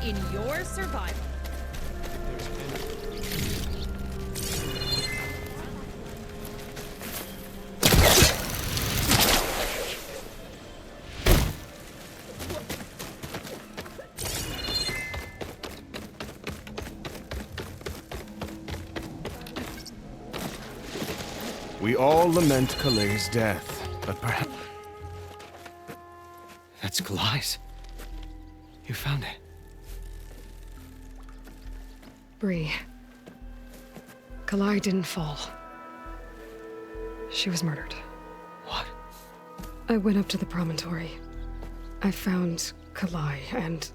in your survival. We all lament Kalei's death, but perhaps... That's Kalai's. You found it. Bree. Kalai didn't fall. She was murdered. What? I went up to the promontory. I found Kalai and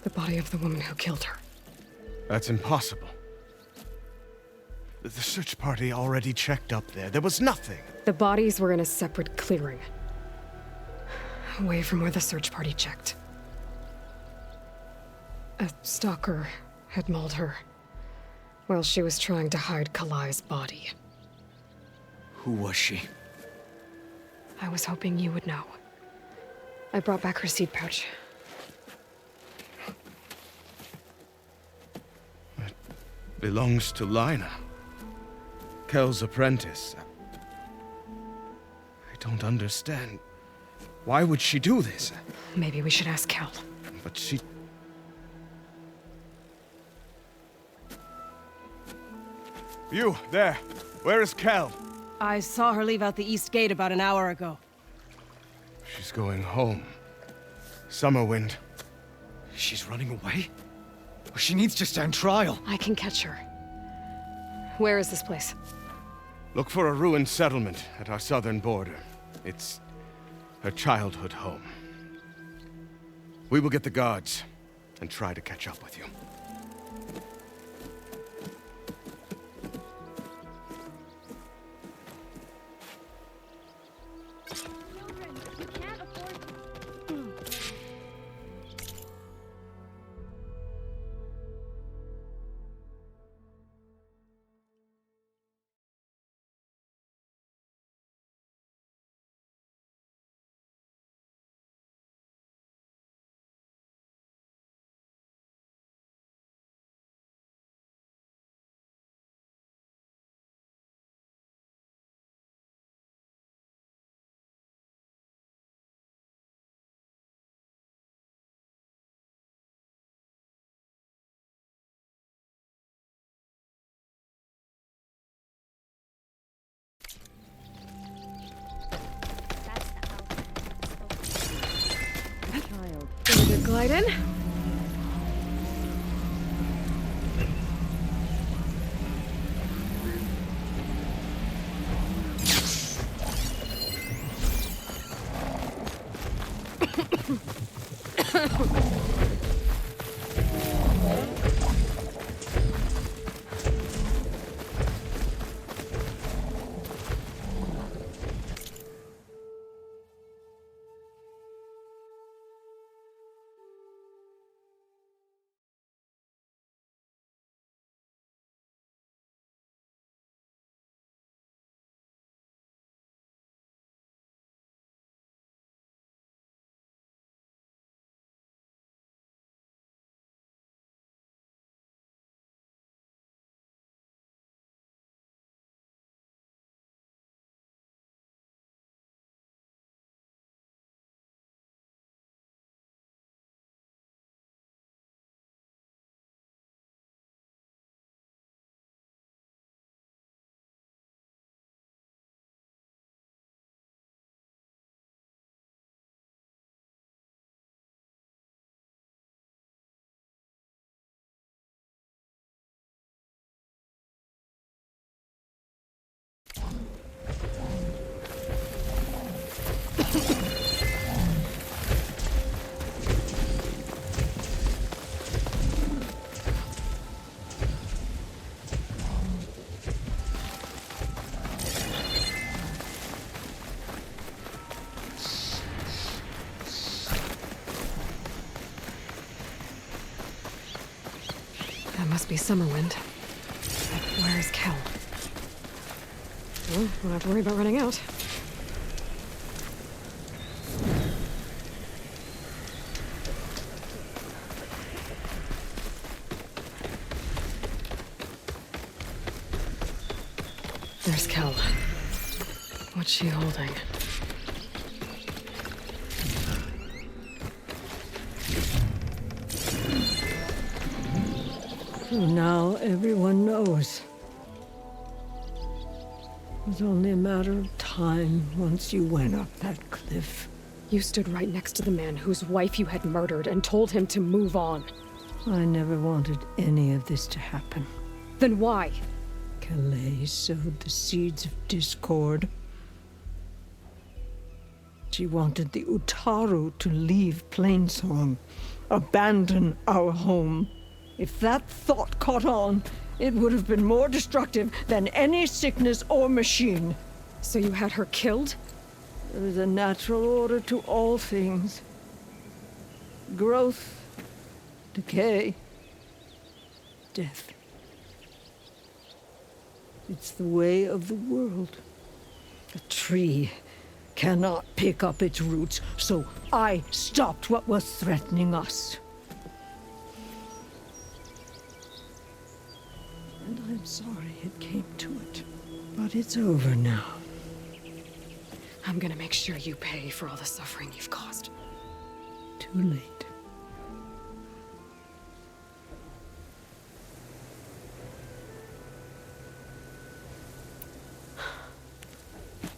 the body of the woman who killed her. That's impossible. The search party already checked up there. There was nothing. The bodies were in a separate clearing. Away from where the search party checked. A stalker had mauled her while she was trying to hide Kalai's body. Who was she? I was hoping you would know. I brought back her seed pouch. It belongs to Lina. Kel's apprentice. I don't understand. Why would she do this? Maybe we should ask Kel. But she... You, there. Where is Kel? I saw her leave out the east gate about an hour ago. She's going home. Summerwind. She's running away? She needs to stand trial. I can catch her. Where is this place? Look for a ruined settlement at our southern border. It's her childhood home. We will get the guards and try to catch up with you. David Glyden? That must be Summerwind. But where is Kel? Well, don't have to worry about running out. There's Kel. What's she holding? So now everyone knows. It was only a matter of time once you went up that cliff. You stood right next to the man whose wife you had murdered and told him to move on. I never wanted any of this to happen. Then why? Calais sowed the seeds of discord. She wanted the Utaru to leave Plainsong, abandon our home. If that thought caught on, it would have been more destructive than any sickness or machine. So you had her killed? There is a natural order to all things. Growth, decay, death. It's the way of the world. A tree cannot pick up its roots, so I stopped what was threatening us. And I'm sorry it came to it. But it's over now. I'm gonna make sure you pay for all the suffering you've caused. Too late.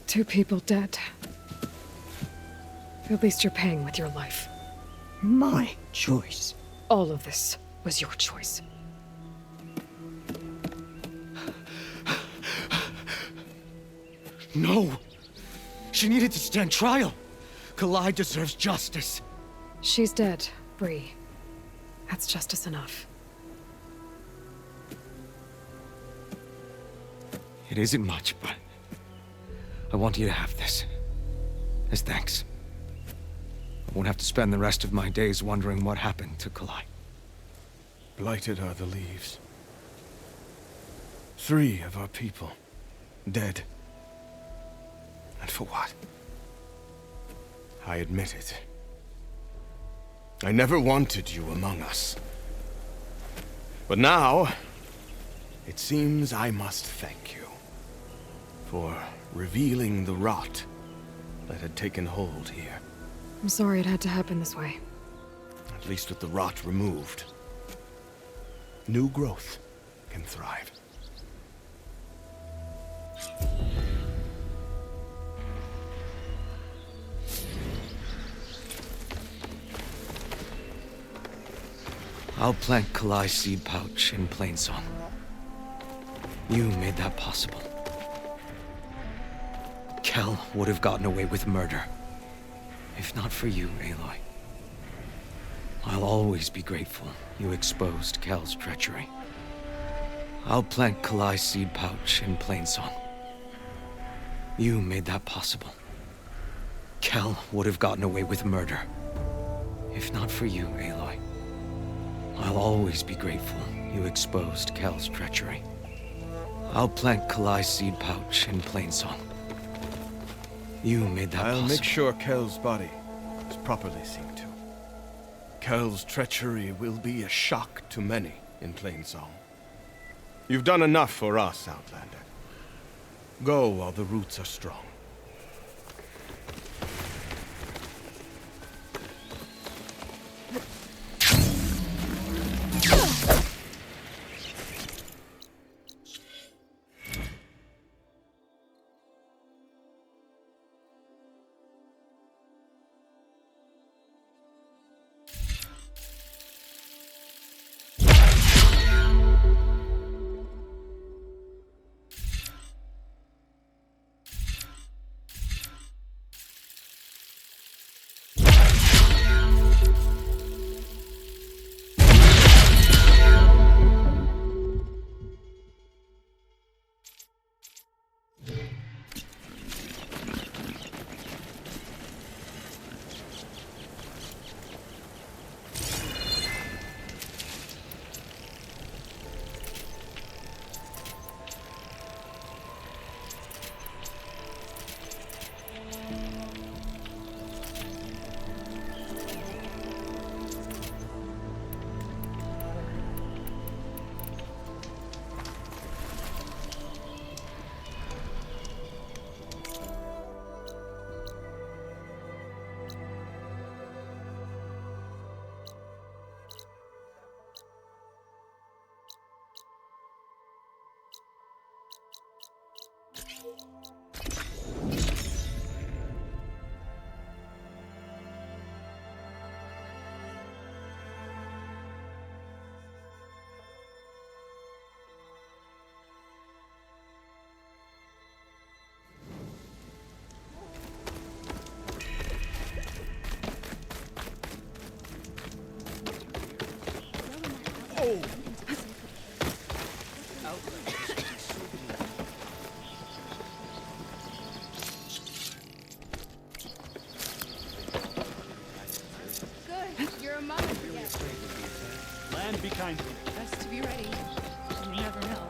Two people dead. At least you're paying with your life. My choice. All of this was your choice. No! She needed to stand trial! Kalai deserves justice. She's dead, Bree. That's justice enough. It isn't much, but I want you to have this. As thanks. I won't have to spend the rest of my days wondering what happened to Kalai. Blighted are the leaves. 3 of our people, dead. And for what? I admit it. I never wanted you among us. But now, it seems I must thank you for revealing the rot that had taken hold here. I'm sorry it had to happen this way. At least with the rot removed, new growth can thrive. I'll plant Kalai's seed pouch in Plainsong. You made that possible. Kel would have gotten away with murder. If not for you, Aloy. I'll always be grateful you exposed Kel's treachery. I'll plant Kalai's seed pouch in Plainsong. You made that possible. Kel would have gotten away with murder. If not for you, Aloy. I'll always be grateful you exposed Kel's treachery. I'll plant Kalai's seed pouch in Plainsong. You made that possible. I'll make sure Kel's body is properly seen to. Kel's treachery will be a shock to many in Plainsong. You've done enough for us, Outlander. Go while the roots are strong. Good. You're a mother again. Land be kind. Best to be ready. You never know.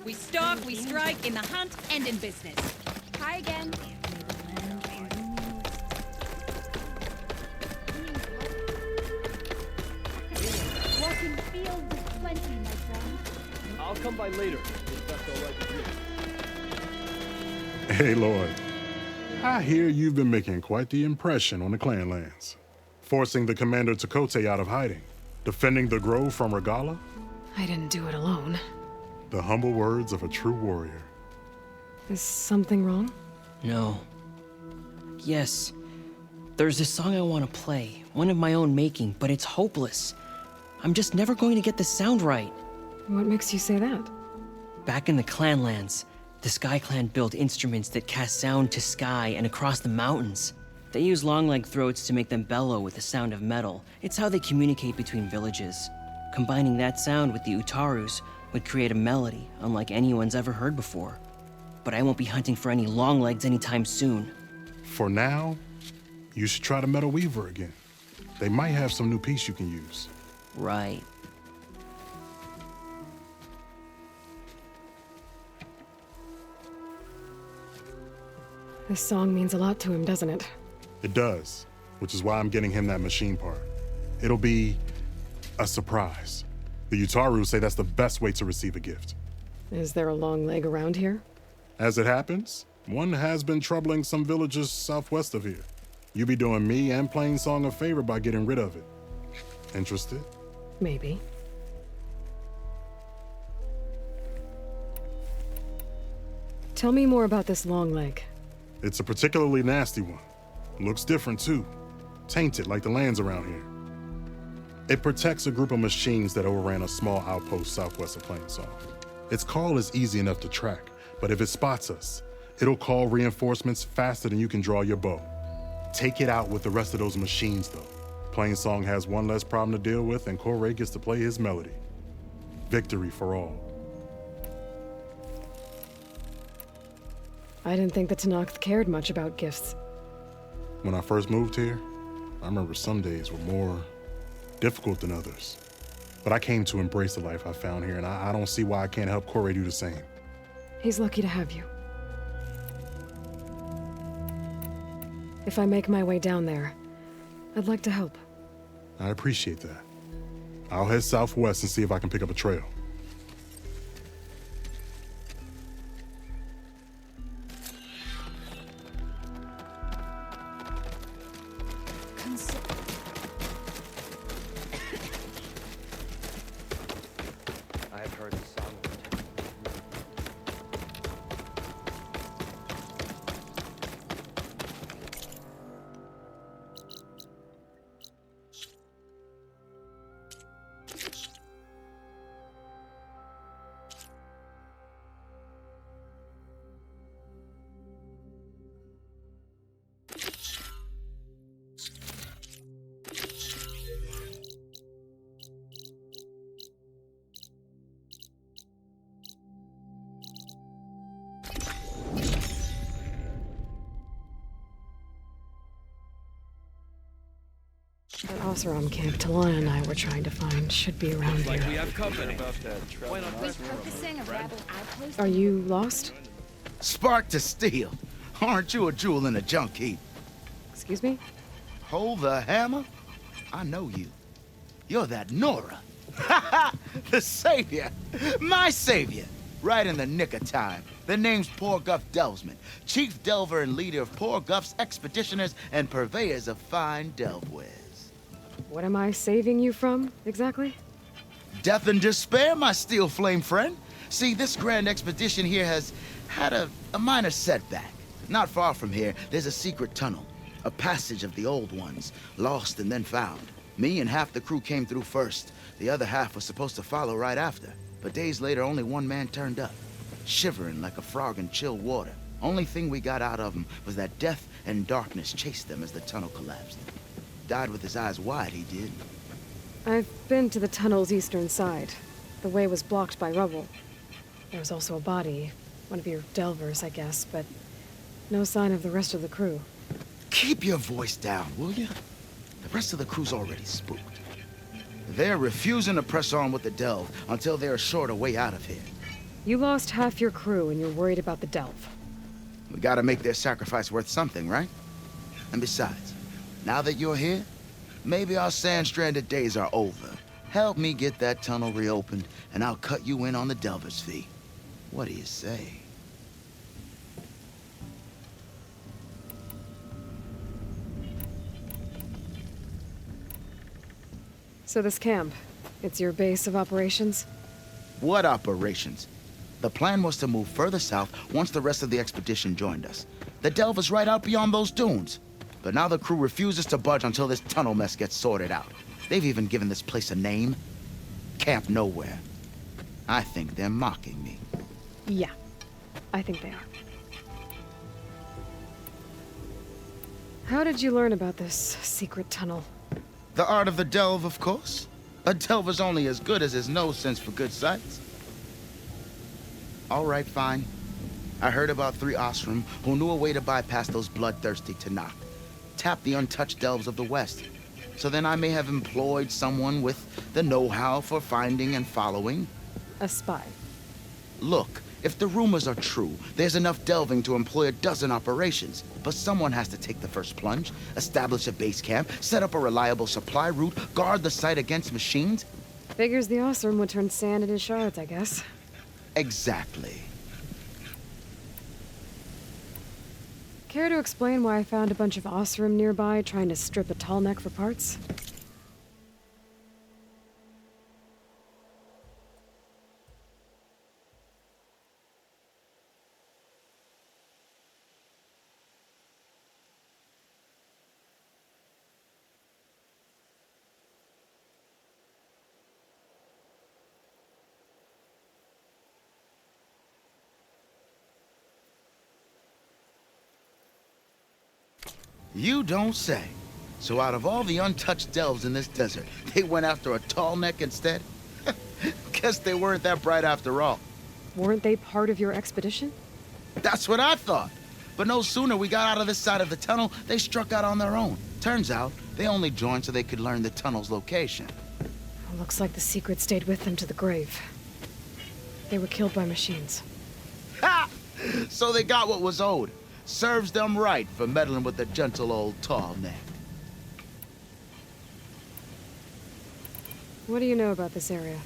We stalk, we strike, in the hunt, and in business. Hi again. Walking fields of plenty, my friend. I'll come by later, if that's all right with you. Hey, Lloyd. I hear you've been making quite the impression on the clan lands. Forcing the Commander Tekote out of hiding. Defending the Grove from Regala. I didn't do it alone. The humble words of a true warrior. Is something wrong? No. Yes. There's this song I want to play, one of my own making, but it's hopeless. I'm just never going to get the sound right. What makes you say that? Back in the Clanlands, the Sky Clan built instruments that cast sound to sky and across the mountains. They use long-leg throats to make them bellow with the sound of metal. It's how they communicate between villages. Combining that sound with the Utarus would create a melody unlike anyone's ever heard before. But I won't be hunting for any longlegs anytime soon. For now, you should try the Metal Weaver again. They might have some new piece you can use. Right. This song means a lot to him, doesn't it? It does, which is why I'm getting him that machine part. It'll be a surprise. The Utaru say that's the best way to receive a gift. Is there a long leg around here? As it happens, one has been troubling some villages southwest of here. You be doing me and Plainsong a favor by getting rid of it. Interested? Maybe. Tell me more about this long leg. It's a particularly nasty one. Looks different too. Tainted like the lands around here. It protects a group of machines that overran a small outpost southwest of Plainsong. Its call is easy enough to track, but if it spots us, it'll call reinforcements faster than you can draw your bow. Take it out with the rest of those machines though. Plainsong has one less problem to deal with and Korre gets to play his melody. Victory for all. I didn't think the Tenakth cared much about gifts. When I first moved here, I remember some days were more difficult than others. But I came to embrace the life I found here, and I don't see why I can't help Korre do the same. He's lucky to have you. If I make my way down there, I'd like to help. I appreciate that. I'll head southwest and see if I can pick up a trail. I've heard the song. That Oseram camp Talana and I were trying to find should be around here. Repurposing a rebel outpost. Are you lost? Spark to steel. Aren't you a jewel in a junk heap? Excuse me? Hold the hammer? I know you. You're that Nora. The savior. My savior. Right in the nick of time. The name's Poor Guff Delvesman, chief delver and leader of Poor Guff's expeditioners and purveyors of fine delvewares. What am I saving you from, exactly? Death and despair, my steel flame friend. See, this grand expedition here has had a minor setback. Not far from here, there's a secret tunnel. A passage of the old ones, lost and then found. Me and half the crew came through first. The other half was supposed to follow right after. But days later, only one man turned up. Shivering like a frog in chill water. Only thing we got out of him was that death and darkness chased them as the tunnel collapsed. Died with his eyes wide, he did. I've been to the tunnel's eastern side. The way was blocked by rubble. There was also a body. One of your delvers, I guess, but no sign of the rest of the crew. Keep your voice down, will you? The rest of the crew's already spooked. They're refusing to press on with the delve until they're assured a way out of here. You lost half your crew and you're worried about the delve. We gotta make their sacrifice worth something, right? And besides, now that you're here, maybe our sand-stranded days are over. Help me get that tunnel reopened, and I'll cut you in on the delver's fee. What do you say? So this camp, it's your base of operations? What operations? The plan was to move further south once the rest of the expedition joined us. The delver's right out beyond those dunes. But now the crew refuses to budge until this tunnel mess gets sorted out. They've even given this place a name. Camp Nowhere. I think they're mocking me. Yeah, I think they are. How did you learn about this secret tunnel? The art of the delve, of course. A delver's only as good as his nose sense for good sights. All right, fine. I heard about 3 Osram who knew a way to bypass those bloodthirsty Tenakth. Tap the untouched delves of the West. So then I may have employed someone with the know-how for finding and following. A spy. Look, if the rumors are true, there's enough delving to employ a dozen operations. But someone has to take the first plunge, establish a base camp, set up a reliable supply route, guard the site against machines. Figures the Osram would turn sand into shards, I guess. Exactly. Care to explain why I found a bunch of Osram nearby trying to strip a tall neck for parts? You don't say. So out of all the untouched delves in this desert, they went after a tall neck instead? Guess they weren't that bright after all. Weren't they part of your expedition? That's what I thought. But no sooner we got out of this side of the tunnel, they struck out on their own. Turns out, they only joined so they could learn the tunnel's location. Looks like the secret stayed with them to the grave. They were killed by machines. Ha! So they got what was owed. Serves them right for meddling with the gentle old tall neck. What do you know about this area?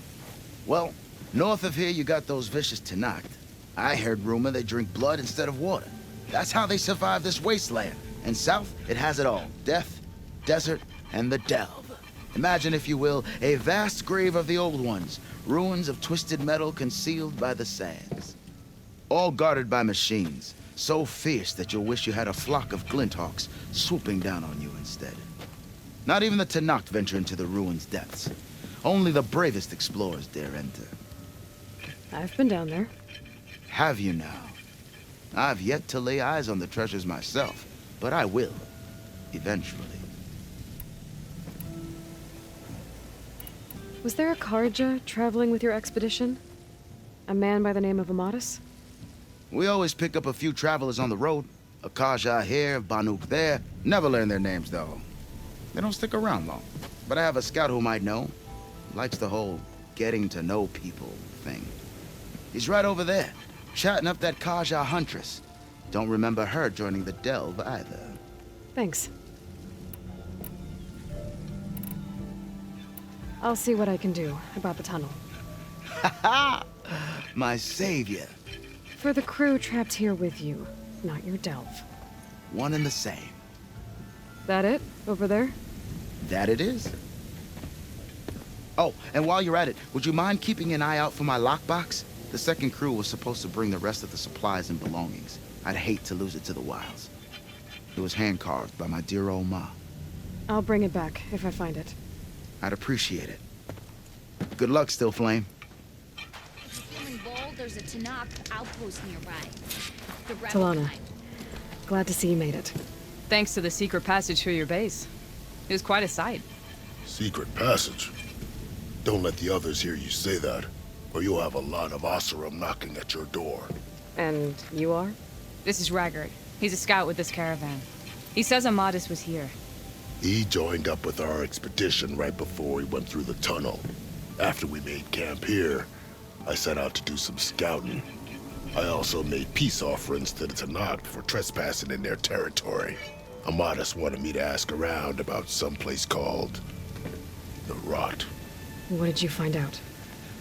Well, north of here you got those vicious Tenakth. I heard rumor they drink blood instead of water. That's how they survive this wasteland. And south, it has it all. Death, desert, and the delve. Imagine, if you will, a vast grave of the old ones. Ruins of twisted metal concealed by the sands. All guarded by machines. So fierce that you'll wish you had a flock of glinthawks swooping down on you instead. Not even the Tenakth venture into the ruins' depths. Only the bravest explorers dare enter. I've been down there. Have you now? I've yet to lay eyes on the treasures myself, but I will. Eventually. Was there a Kharja traveling with your expedition? A man by the name of Amadis? We always pick up a few travelers on the road. A Kharja here, Banuk there. Never learn their names, though. They don't stick around long. But I have a scout who might know. Likes the whole getting to know people thing. He's right over there, chatting up that Kharja huntress. Don't remember her joining the delve either. Thanks. I'll see what I can do about the tunnel. Ha ha! My savior. For the crew trapped here with you, not your delve. One and the same. That it? Over there? That it is. Oh, and while you're at it, would you mind keeping an eye out for my lockbox? The second crew was supposed to bring the rest of the supplies and belongings. I'd hate to lose it to the wilds. It was hand-carved by my dear old ma. I'll bring it back if I find it. I'd appreciate it. Good luck, Still Flame. Feeling bold? There's a Tenakth outpost nearby. the rebel Talana, kind. glad to see you made it. Thanks to the secret passage through your base. It was quite a sight. Secret passage? Don't let the others hear you say that, or you'll have a lot of Oseram knocking at your door. And you are? This is Raggart. He's a scout with this caravan. He says Amadis was here. He joined up with our expedition right before we went through the tunnel. After we made camp here, I set out to do some scouting. I also made peace offerings to the Tenakth for trespassing in their territory. Amadis wanted me to ask around about some place called the Rot. What did you find out?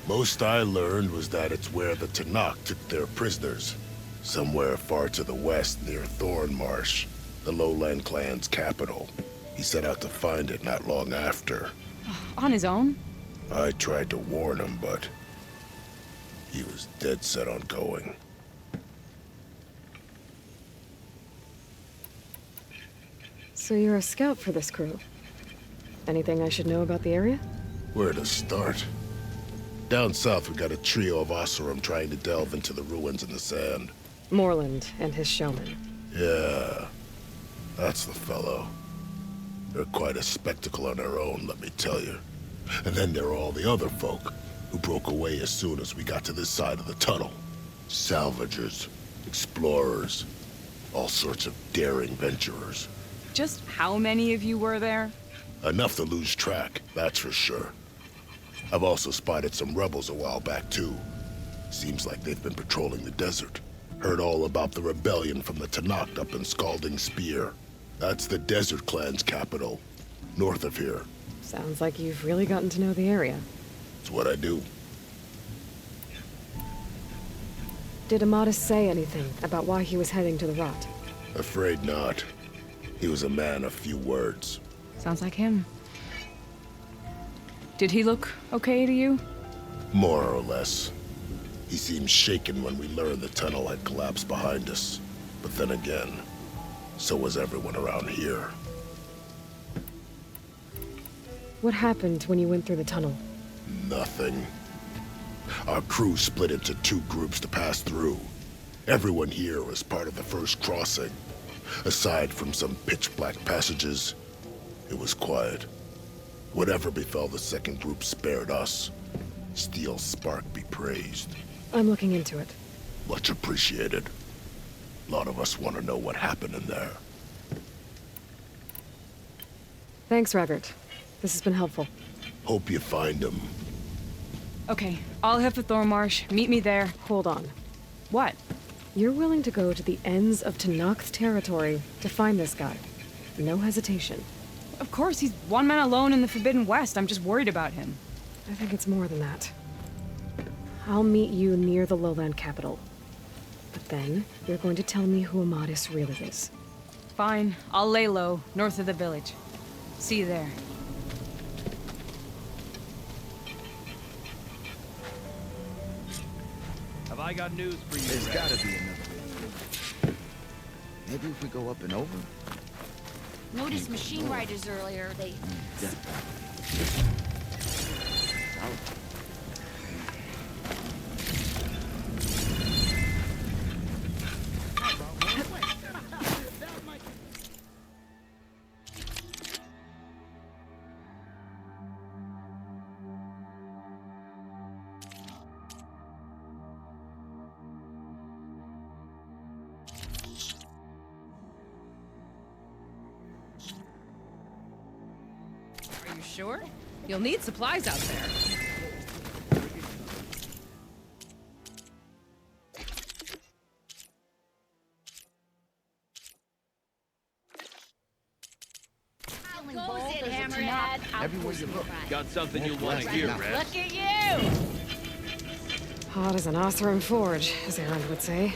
Most I learned was that it's where the Tenakth took their prisoners. Somewhere far to the west near Thornmarsh, the Lowland clan's capital. He set out to find it not long after. On his own? I tried to warn him, but he was dead set on going. So you're a scout for this crew. Anything I should know about the area? Where to start? Down south, we got a trio of Oseram trying to delve into the ruins in the sand. Moreland and his showman. Yeah, that's the fellow. They're quite a spectacle on their own, let me tell you. And then there are all the other folk, who broke away as soon as we got to this side of the tunnel. Salvagers, explorers, all sorts of daring venturers. Just how many of you were there? Enough to lose track, that's for sure. I've also spotted some rebels a while back, too. Seems like they've been patrolling the desert. Heard all about the rebellion from the Tenakth up in Scalding Spear. That's the Desert Clan's capital, north of here. Sounds like you've really gotten to know the area. It's what I do. Did Amadis say anything about why he was heading to the Rot? Afraid not. He was a man of few words. Sounds like him. Did he look okay to you? More or less. He seemed shaken when we learned the tunnel had collapsed behind us. But then again, so was everyone around here. What happened when you went through the tunnel? Nothing. Our crew split into two groups to pass through. Everyone here was part of the first crossing. Aside from some pitch-black passages, it was quiet. Whatever befell the second group spared us. Steel Spark be praised. I'm looking into it. Much appreciated. A lot of us want to know what happened in there. Thanks, Raggart. This has been helpful. Hope you find him. Okay, I'll head for Thornmarsh. Meet me there. Hold on. What? You're willing to go to the ends of Tenakth territory to find this guy. No hesitation. Of course, he's one man alone in the Forbidden West. I'm just worried about him. I think it's more than that. I'll meet you near the lowland capital. But then, you're going to tell me who Amadis really is. Fine. I'll lay low, north of the village. See you there. Have I got news for you? There's Red? gotta be another way. Maybe if we go up and over? Noticed machine riders earlier. They Are you sure? You'll need supplies out there. Everywhere you look. Got something you'll want to hear, Red. Look at you! Hot as an Oseram forge, as Erend would say.